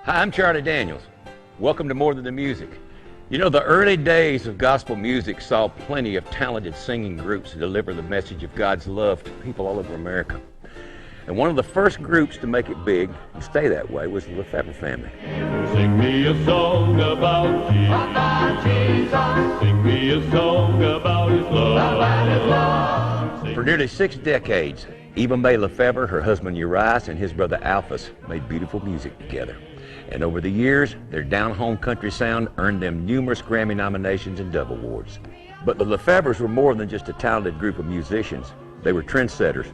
Hi, I'm Charlie Daniels. Welcome to More Than the Music. You know, the early days of gospel music saw plenty of talented singing groups deliver the message of God's love to people all over America. And one of the first groups to make it big and stay that way was the LeFevres family. Sing me a song about Jesus. Sing me a song about His love. For nearly 6 decades, Eva Mae LeFevre, her husband Urias, and his brother Alphas made beautiful music together. And over the years, their down-home country sound earned them numerous Grammy nominations and Dove Awards. But the LeFevres were more than just a talented group of musicians. They were trendsetters.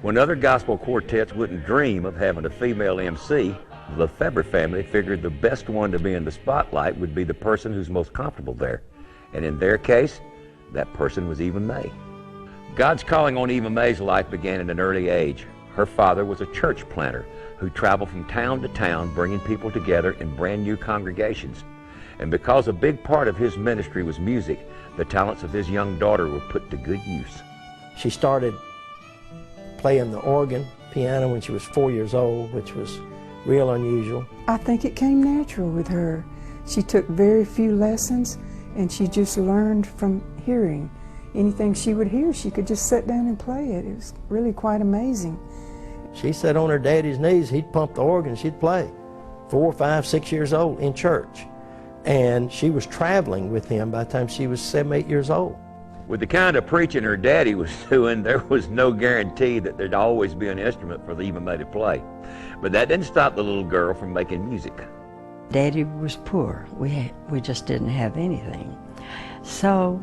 When other gospel quartets wouldn't dream of having a female MC, the LeFevre family figured the best one to be in the spotlight would be the person who's most comfortable there. And in their case, that person was Eva Mae. God's calling on Eva Mae's life began at an early age. Her father was a church planter who traveled from town to town bringing people together in brand new congregations. And because a big part of his ministry was music, the talents of his young daughter were put to good use. She started playing the organ, piano when she was 4 years old, which was real unusual. I think it came natural with her. She took very few lessons and she just learned from hearing. Anything she would hear, she could just sit down and play it. It was really quite amazing. She sat on her daddy's knees, he'd pump the organ, she'd play. 4, 5, 6 years old in church. And she was traveling with him by the time she was 7, 8 years old. With the kind of preaching her daddy was doing, there was no guarantee that there'd always be an instrument for Eva Mae to play. But that didn't stop the little girl from making music. Daddy was poor. We just didn't have anything. So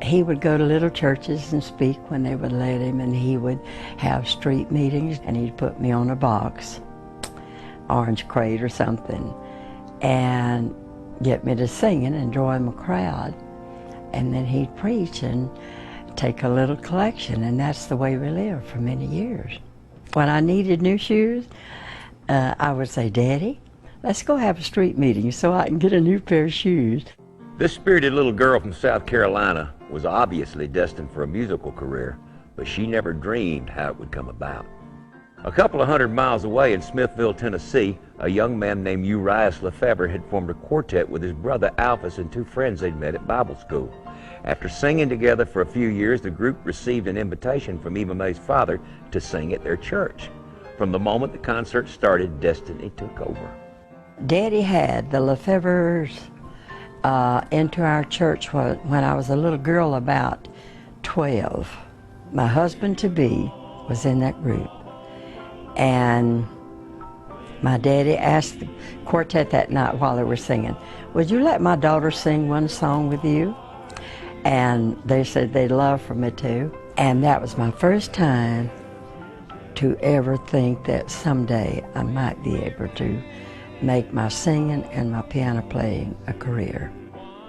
he would go to little churches and speak when they would let him, and he would have street meetings, and he'd put me on a box, orange crate or something, and get me to singing and join the crowd. And then he'd preach and take a little collection, and that's the way we lived for many years. When I needed new shoes, I would say, Daddy, let's go have a street meeting so I can get a new pair of shoes. This spirited little girl from South Carolina was obviously destined for a musical career, but she never dreamed how it would come about. A couple of 100 miles away in Smithville, Tennessee, a young man named Urias LeFevre had formed a quartet with his brother Alphas and 2 friends they'd met at Bible school. After singing together for a few years, the group received an invitation from Eva Mae's father to sing at their church. From the moment the concert started, destiny took over. Daddy had the LeFevres into our church when I was a little girl, about 12. My husband-to-be was in that group. And my daddy asked the quartet that night while they were singing, would you let my daughter sing one song with you? And they said they'd love for me to. And that was my first time to ever think that someday I might be able to make my singing and my piano playing a career.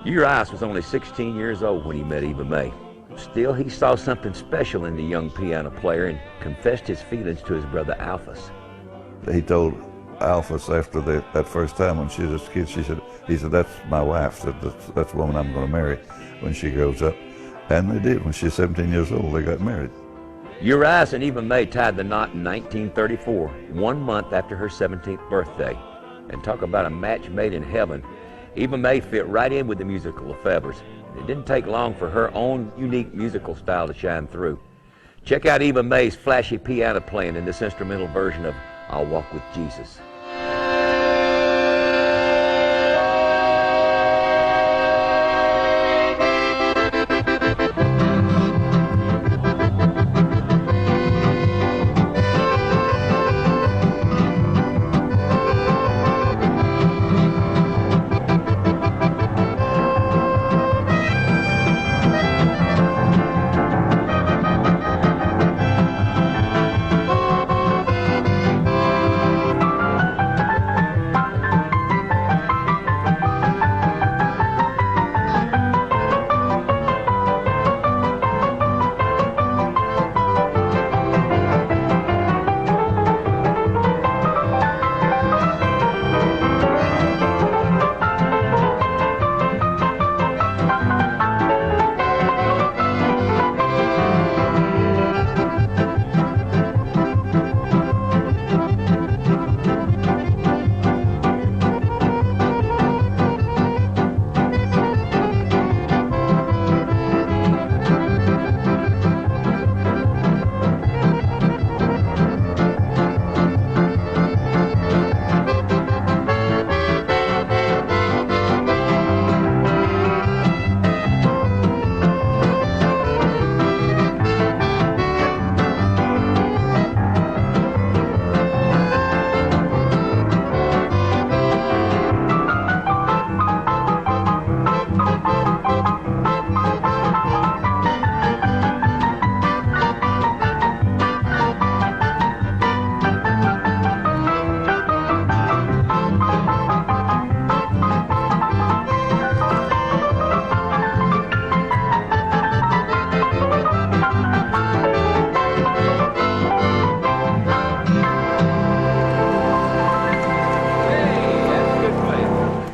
Urias was only 16 years old when he met Eva Mae. Still, he saw something special in the young piano player and confessed his feelings to his brother Alphas. He told Alphas after that first time when she was a kid, he said, that's my wife, that's the woman I'm going to marry when she grows up. And they did. When she was 17 years old, they got married. Urias and Eva Mae tied the knot in 1934, 1 month after her 17th birthday. And talk about a match made in heaven. Eva Mae fit right in with the musical LeFevres. It didn't take long for her own unique musical style to shine through. Check out Eva Mae's flashy piano playing in this instrumental version of I'll Walk with Jesus.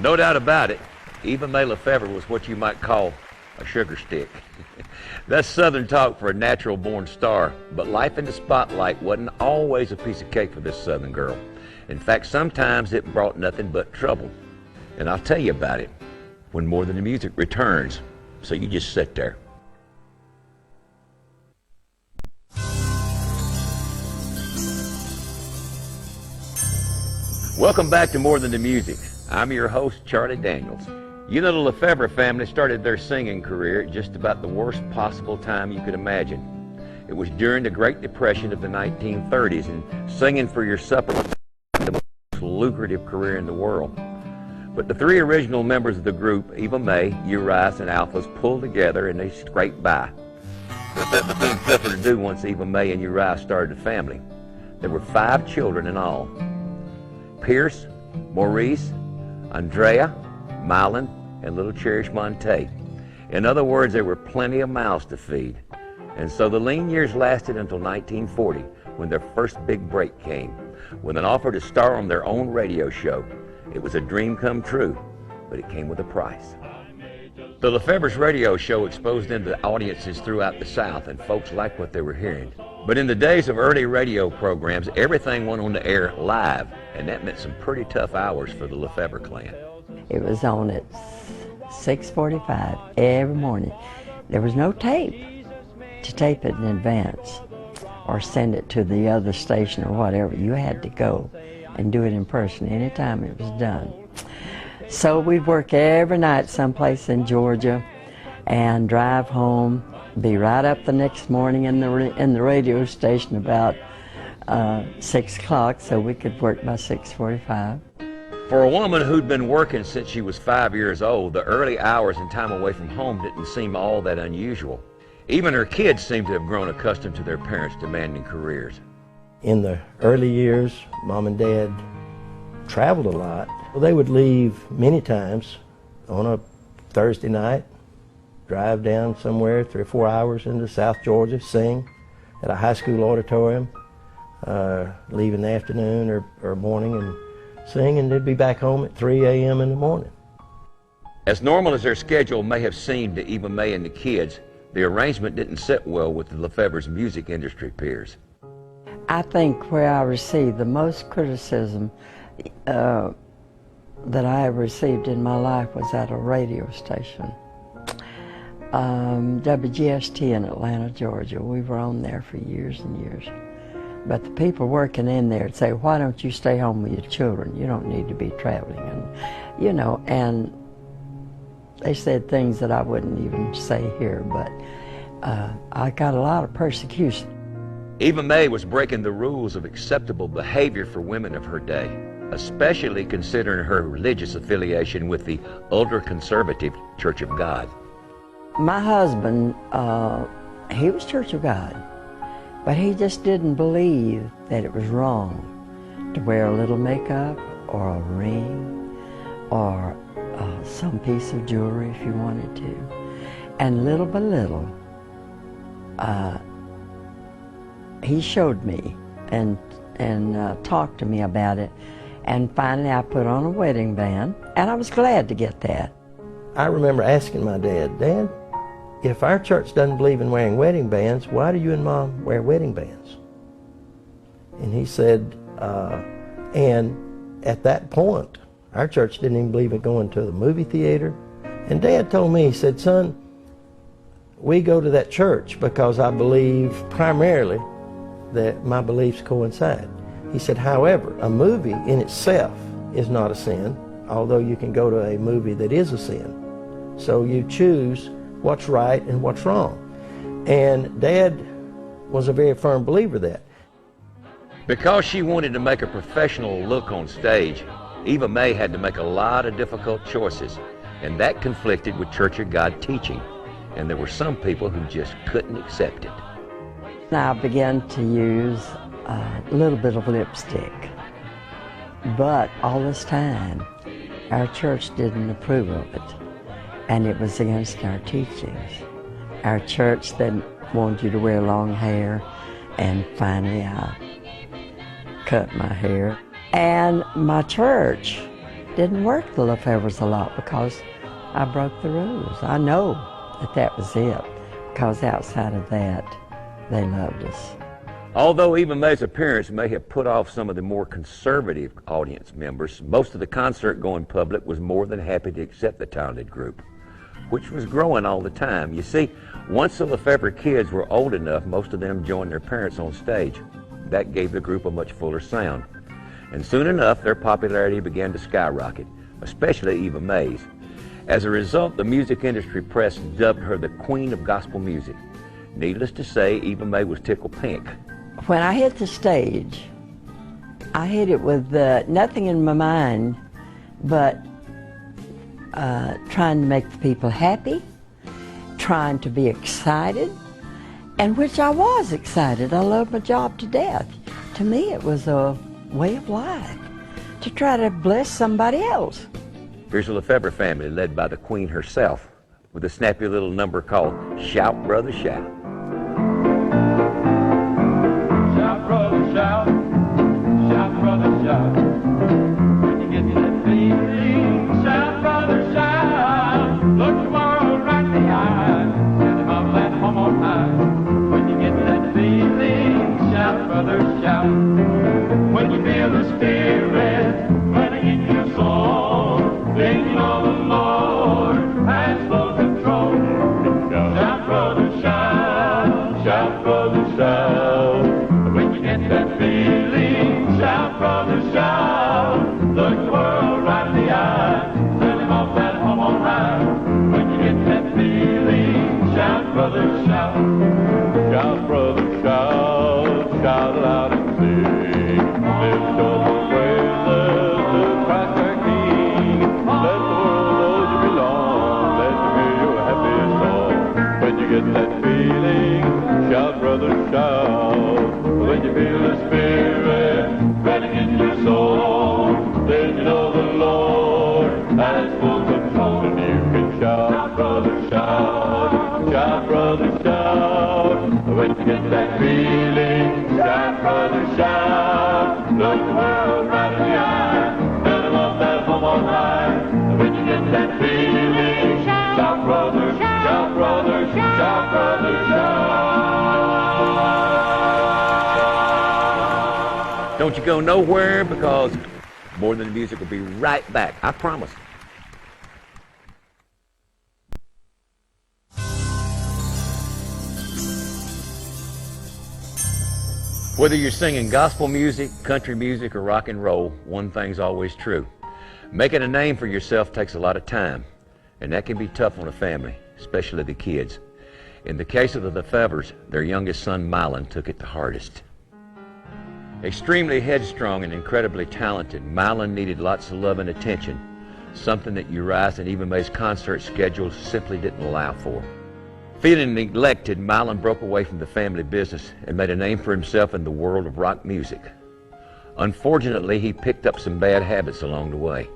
No doubt about it, Eva Mae LeFevre was what you might call a sugar stick. That's Southern talk for a natural-born star, but life in the spotlight wasn't always a piece of cake for this Southern girl. In fact, sometimes it brought nothing but trouble. And I'll tell you about it when More Than the Music returns. So you just sit there. Welcome back to More Than the Music. I'm your host, Charlie Daniels. You know, the LeFevre family started their singing career at just about the worst possible time you could imagine. It was during the Great Depression of the 1930s, and singing for your supper was the most lucrative career in the world. But the three original members of the group, Eva Mae, Urias, and Alphas, pulled together and they scraped by. But that became tougher to do once Eva Mae and Urias started a family. There were 5 children in all: Pierce, Maurice, Andrea, Mylon, and little Cherish Monte. In other words, there were plenty of mouths to feed. And so the lean years lasted until 1940, when their first big break came, with an offer to star on their own radio show. It was a dream come true, but it came with a price. The LeFevre's radio show exposed them to audiences throughout the South, and folks liked what they were hearing. But in the days of early radio programs, everything went on the air live, and that meant some pretty tough hours for the LeFevre clan. It was on at 6:45 every morning. There was no tape to tape it in advance or send it to the other station or whatever. You had to go and do it in person anytime it was done. So we'd work every night someplace in Georgia and drive home, be right up the next morning in the radio station about 6 o'clock so we could work by 6:45. For a woman who'd been working since she was 5 years old, the early hours and time away from home didn't seem all that unusual. Even her kids seemed to have grown accustomed to their parents' demanding careers. In the early years, Mom and Dad traveled a lot. Well, they would leave many times on a Thursday night, drive down somewhere 3 or 4 hours into South Georgia, sing at a high school auditorium, leave in the afternoon or morning and sing, and they'd be back home at 3 a.m. in the morning. As normal as their schedule may have seemed to Eva Mae and the kids, the arrangement didn't sit well with the LeFevre's music industry peers. I think where I received the most criticism that I have received in my life was at a radio station, WGST in Atlanta, Georgia. We were on there for years and years. But the people working in there would say, "Why don't you stay home with your children? You don't need to be traveling." And, you know, and they said things that I wouldn't even say here, but I got a lot of persecution. Eva Mae was breaking the rules of acceptable behavior for women of her day, especially considering her religious affiliation with the ultra-conservative Church of God. My husband, he was Church of God, but he just didn't believe that it was wrong to wear a little makeup or a ring or some piece of jewelry if you wanted to. And little by little, he showed me and talked to me about it. And finally I put on a wedding band, and I was glad to get that. I remember asking my dad, "Dad, if our church doesn't believe in wearing wedding bands, why do you and Mom wear wedding bands?" And he said, and at that point, our church didn't even believe in going to the movie theater. And Dad told me, he said, "Son, we go to that church because I believe primarily that my beliefs coincide." He said, "However, a movie in itself is not a sin, although you can go to a movie that is a sin. So you choose what's right and what's wrong." And Dad was a very firm believer of that. Because she wanted to make a professional look on stage, Eva Mae had to make a lot of difficult choices, and that conflicted with Church of God teaching, and there were some people who just couldn't accept it. I began to use a little bit of lipstick, but all this time our church didn't approve of it, and it was against our teachings. Our church, they wanted you to wear long hair, and finally I cut my hair. And my church didn't work the LeFevres a lot because I broke the rules. I know that that was it, because outside of that, they loved us. Although Eva Mae's appearance may have put off some of the more conservative audience members, most of the concert-going public was more than happy to accept the talented group, which was growing all the time. You see, once the LeFevre kids were old enough, most of them joined their parents on stage. That gave the group a much fuller sound. And soon enough, their popularity began to skyrocket, especially Eva Mae's. As a result, the music industry press dubbed her the Queen of Gospel Music. Needless to say, Eva Mae was tickled pink. When I hit the stage, I hit it with nothing in my mind but trying to make the people happy, trying to be excited, and which I was excited. I loved my job to death. To me, it was a way of life, to try to bless somebody else. Here's the LeFevre family, led by the Queen herself, with a snappy little number called Shout, Brother, Shout. Shout, brother, shout. Shout, brother, shout. When you get that feeling, shout, brother, shout. Look the world right in the eye. Send them up that home on high. When you get that feeling, shout, brother, shout. When you feel the Spirit running in your soul, then you know the Lord has full control. Shout, brother, shout. Shout, brother, shout. When you get that feeling, shout, brother, shout. Look the world right in the eye. Send him off that home on high. When you get that feeling, shout, brother, shout. Shout, brother, shout. Shout loud and sing. Lift up the praises to Christ our King. Let the world know you belong. Let them hear your happy song. When you get that feeling, shout, brother, shout. When you feel the Spirit running in your soul, then you know the Lord has full control. And you can shout, brother, shout. Shout, brother, shout. When you get that feeling, shout, brother, shout. Look the world right in the eye. Let them off that home on high. When you get that feeling, shout, brother, shout, brother, shout, brother, shout. Don't you go nowhere, because More Than the Music will be right back, I promise. Whether you're singing gospel music, country music, or rock and roll, one thing's always true. Making a name for yourself takes a lot of time, and that can be tough on a family, especially the kids. In the case of the LeFevres, their youngest son, Mylon, took it the hardest. Extremely headstrong and incredibly talented, Mylon needed lots of love and attention, something that Uriah's and Eva Mae's concert schedules simply didn't allow for. Feeling neglected, Mylon broke away from the family business and made a name for himself in the world of rock music. Unfortunately, he picked up some bad habits along the way.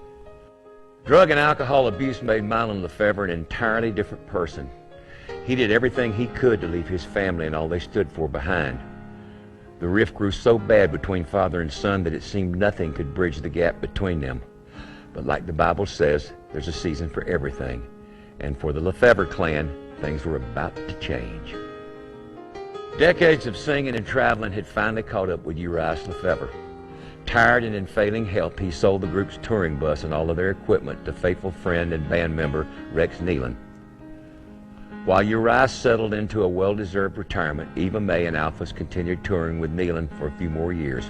Drug and alcohol abuse made Mylon LeFevre an entirely different person. He did everything he could to leave his family and all they stood for behind. The rift grew so bad between father and son that it seemed nothing could bridge the gap between them. But like the Bible says, there's a season for everything. And for the LeFevre clan, things were about to change. Decades of singing and traveling had finally caught up with Uriah LeFevre. Tired and in failing health, he sold the group's touring bus and all of their equipment to faithful friend and band member Rex Nealon. While Uriah settled into a well-deserved retirement, Eva Mae and Alphas continued touring with Nealon for a few more years.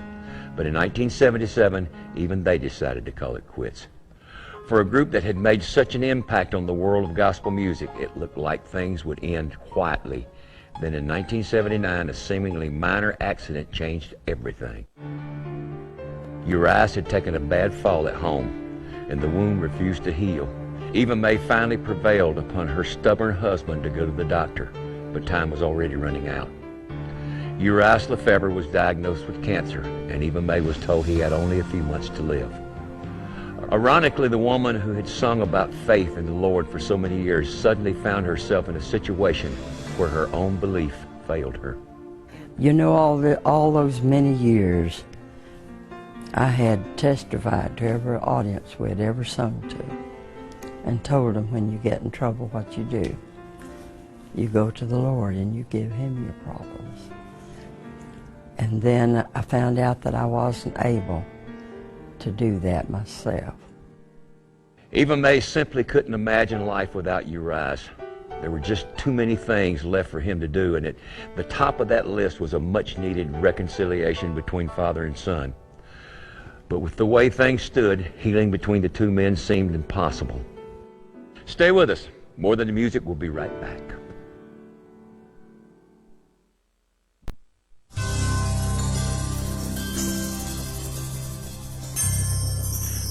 But in 1977, even they decided to call it quits. For a group that had made such an impact on the world of gospel music, it looked like things would end quietly. Then in 1979, a seemingly minor accident changed everything. Uriah had taken a bad fall at home, and the wound refused to heal. Eva Mae finally prevailed upon her stubborn husband to go to the doctor, but time was already running out. Uriah LeFevre was diagnosed with cancer, and Eva Mae was told he had only a few months to live. Ironically, the woman who had sung about faith in the Lord for so many years suddenly found herself in a situation where her own belief failed her. You know, all those many years, I had testified to every audience we had ever sung to and told them, when you get in trouble, what you do. You go to the Lord and you give Him your problems. And then I found out that I wasn't able to do that myself. Eva Mae simply couldn't imagine life without Urias. There were just too many things left for him to do, and at the top of that list was a much-needed reconciliation between father and son. But with the way things stood, healing between the two men seemed impossible. Stay with us. More Than the Music will be right back.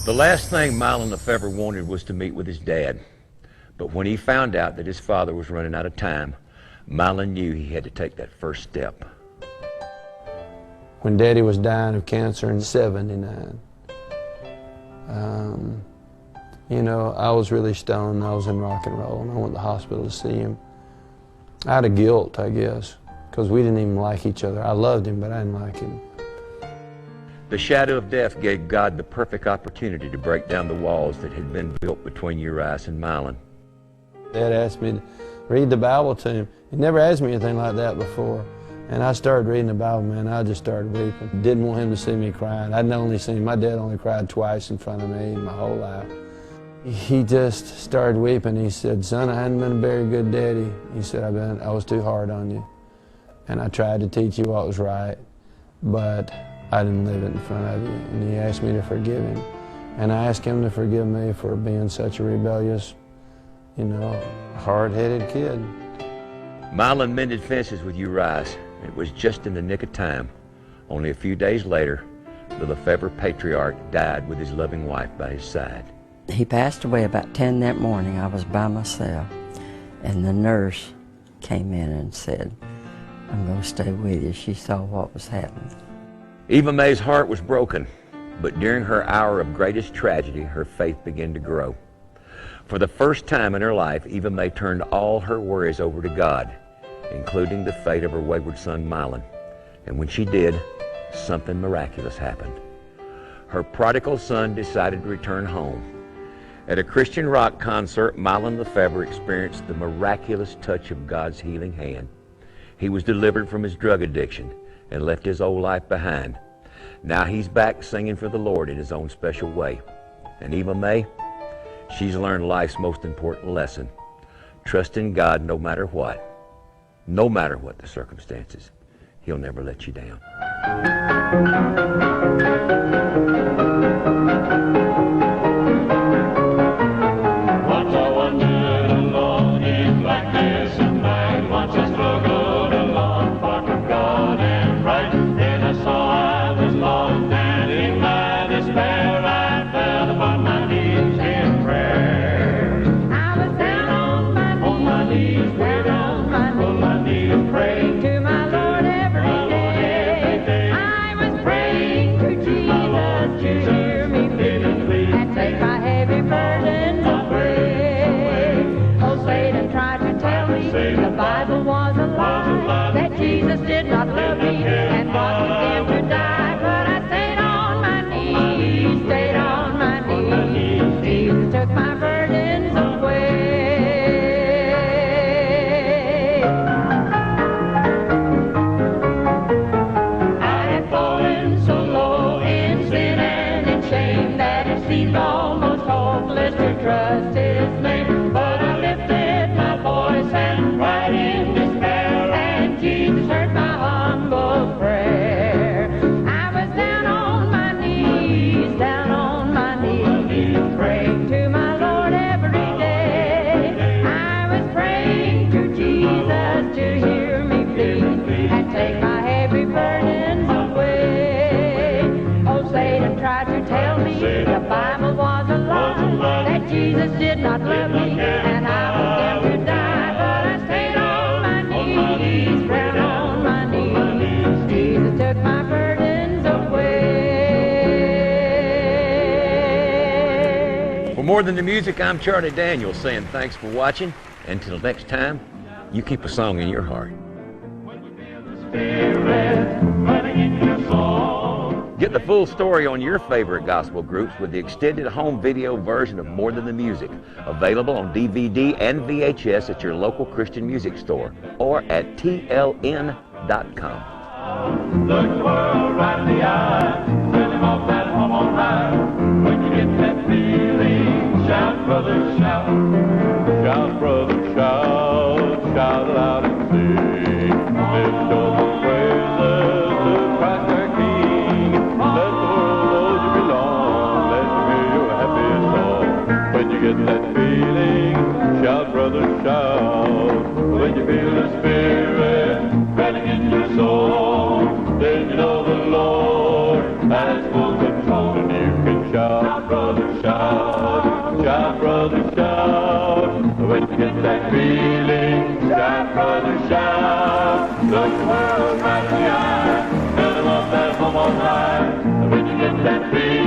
The last thing Mylon LeFevre wanted was to meet with his dad. But when he found out that his father was running out of time, Mylon knew he had to take that first step. When Daddy was dying of cancer in '79, you know, I was really stoned. I was in rock and roll, and I went to the hospital to see him. Out of guilt, I guess, because we didn't even like each other. I loved him, but I didn't like him. The shadow of death gave God the perfect opportunity to break down the walls that had been built between Urias and Mylon. Dad asked me to read the Bible to him. He never asked me anything like that before. And I started reading the Bible, man. I just started weeping. Didn't want him to see me crying. I'd only seen, my dad only cried twice in front of me my whole life. He just started weeping. He said, "Son, I hadn't been a very good daddy." He said, I was too hard on you. And I tried to teach you what was right, but I didn't live it in front of you. And he asked me to forgive him. And I asked him to forgive me for being such a rebellious, you know, hard-headed kid. Mylon mended fences with Urias. It was just in the nick of time. Only a few days later, the LeFevre patriarch died with his loving wife by his side. He passed away about 10 that morning. I was by myself, and the nurse came in and said, "I'm going to stay with you." She saw what was happening. Eva Mae's heart was broken, but during her hour of greatest tragedy, her faith began to grow. For the first time in her life, Eva Mae turned all her worries over to God, including the fate of her wayward son, Mylon. And when she did, something miraculous happened. Her prodigal son decided to return home. At a Christian rock concert, Mylon LeFevre experienced the miraculous touch of God's healing hand. He was delivered from his drug addiction and left his old life behind. Now he's back singing for the Lord in his own special way. And Eva Mae, she's learned life's most important lesson. Trust in God no matter what. No matter what the circumstances. He'll never let you down. Once I wandered alone in blackness and night. Once I struggled along, far from God and right. Then I saw I was lost, and in my despair I fell upon my knees in prayer. I was down on my knees, way down on my knees, praying to my Lord every day. I was praying to Jesus to hear me plead and take my heavy burdens away. Oh, Satan tried to tell me the Bible was a lie, that Jesus did not love me and was condemned to die. But I stayed on my knees, stayed on my knees. Jesus took my burdens away. I had fallen so low in sin and in shame that it seemed almost hopeless to trust His name. But I lifted my voice and cried in despair, and Jesus heard my humble prayer. I was down on my knees, praying to my Lord every day. I was praying to Jesus to hear me plead and take my heavy burdens away. Oh, Satan tried to tell me the Bible was a lie, that Jesus did not love me and I was condemned to die. But I stayed on my knees, down on my knees. Jesus took my burdens away. For More Than the Music, I'm Charlie Daniels saying thanks for watching. Until next time, you keep a song in your heart. Spirit running in your soul. Get Get the full story on your favorite gospel groups with the extended home video version of More Than the Music, available on DVD and VHS at your local Christian music store or at tln.com. Look the world right in the eye, send him off that home on high. When you get that feeling, shout, brother, shout. Shout, brother, shout, shout loud and sing. Lift joyful praises to Christ our King. Let the world know you belong, let them hear your happy song. When you get that feeling, shout, brother, shout. When you feel the Spirit dwelling in your soul, then you know the Lord has full control, and you can shout, brother, shout, brother, shout. When you get that feeling, shout, brother, shout. Look the world right in the eye, tell them off that home on high. When you get that feeling,